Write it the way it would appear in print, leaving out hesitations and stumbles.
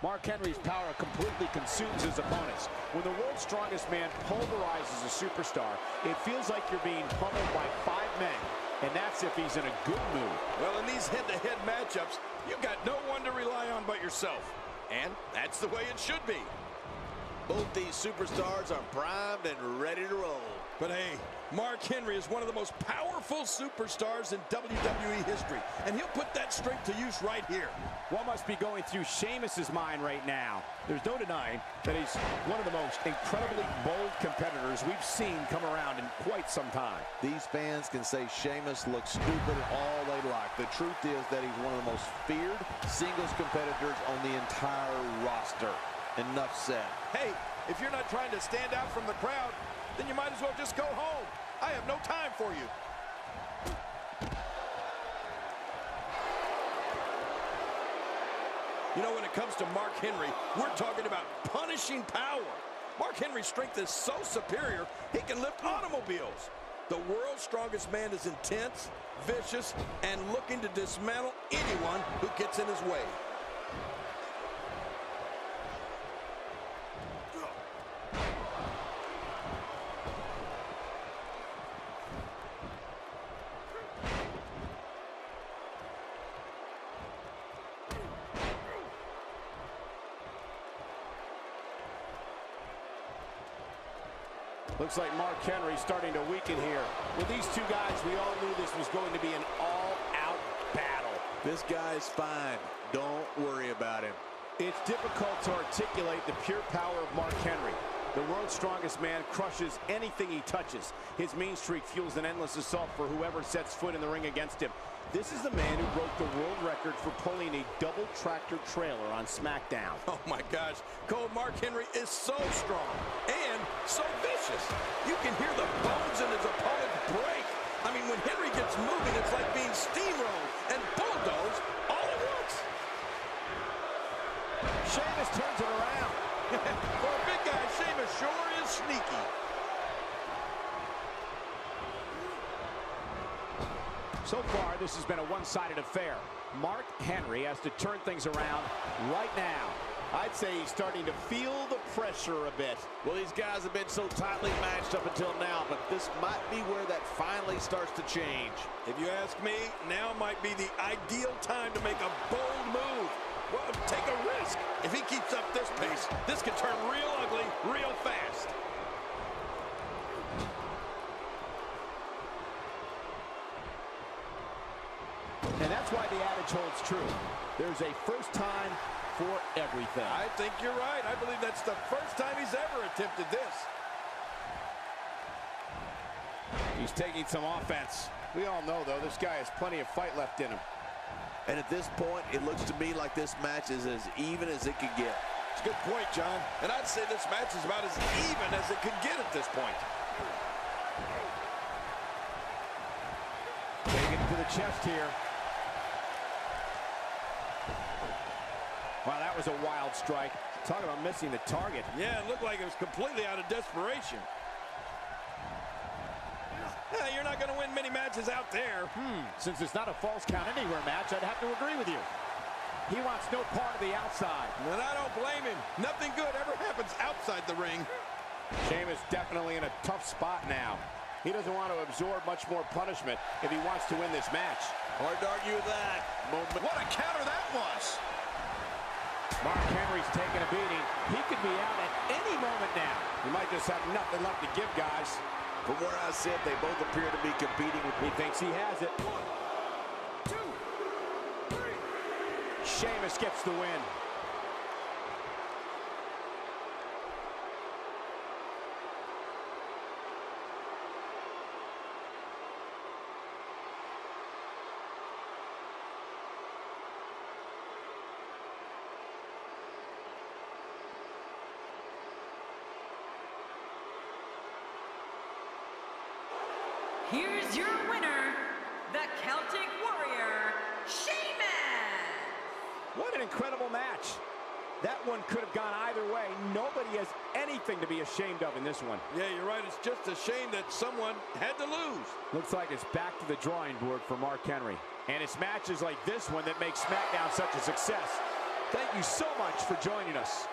Mark Henry's power completely consumes his opponents. When the world's strongest man pulverizes a superstar, it feels like you're being pummeled by 5 men. And that's if he's in a good mood. Well, in these head-to-head matchups, you've got no one to rely on but yourself. And that's the way it should be. Both these superstars are primed and ready to roll. But hey, Mark Henry is one of the most powerful superstars in WWE history, and he'll put that strength to use right here. What must be going through Sheamus' mind right now? There's no denying that he's one of the most incredibly bold competitors we've seen come around in quite some time. These fans can say Sheamus looks stupid all they like. The truth is that he's one of the most feared singles competitors on the entire roster. Enough said. Hey, if you're not trying to stand out from the crowd, then you might as well just go home. I have no time for you. You know, when it comes to Mark Henry, we're talking about punishing power. Mark Henry's strength is so superior, he can lift automobiles. The world's strongest man is intense, vicious, and looking to dismantle anyone who gets in his way. Looks like Mark Henry's starting to weaken here. With these two guys, we all knew this was going to be an all-out battle. This guy's fine. Don't worry about him. It's difficult to articulate the pure power of Mark Henry. The world's strongest man crushes anything he touches. His mean streak fuels an endless assault for whoever sets foot in the ring against him. This is the man who broke the world record for pulling a double tractor trailer on SmackDown. Oh my gosh, Cole, Mark Henry is so strong and so vicious. You can hear the bones in his opponent break. I mean, when Henry gets moving, it's like being steamrolled and bulldozed all at once. Sheamus turns it around. For a big guy, Sheamus sure is sneaky. So far, this has been a one-sided affair. Mark Henry has to turn things around right now. I'd say he's starting to feel the pressure a bit. Well, these guys have been so tightly matched up until now, but this might be where that finally starts to change. If you ask me, now might be the ideal time to make a bold move. Well, take a risk. If he keeps up this pace, this could turn real ugly real fast. And that's why the adage holds true. There's a first time for everything. I think you're right. I believe that's the first time he's ever attempted this. He's taking some offense. We all know, though, this guy has plenty of fight left in him. And at this point, it looks to me like this match is as even as it could get. It's a good point, John. And I'd say this match is about as even as it could get at this point. Taking it to the chest here. Wow, that was a wild strike. Talk about missing the target. Yeah, it looked like it was completely out of desperation. Yeah, you're not going to win many matches out there. Since it's not a false count anywhere match, I'd have to agree with you. He wants no part of the outside. And I don't blame him. Nothing good ever happens outside the ring. Sheamus definitely in a tough spot now. He doesn't want to absorb much more punishment if he wants to win this match. Hard to argue with that. What a counter that was. Mark Henry's taking a beating. He could be out at any moment now. He might just have nothing left to give, guys. From where I sit, they both appear to be competing with me. He thinks he has it. 1, 2, 3. Sheamus gets the win. Here's your winner, the Celtic Warrior, Sheamus! What an incredible match. That one could have gone either way. Nobody has anything to be ashamed of in this one. Yeah, you're right. It's just a shame that someone had to lose. Looks like it's back to the drawing board for Mark Henry. And it's matches like this one that make SmackDown such a success. Thank you so much for joining us.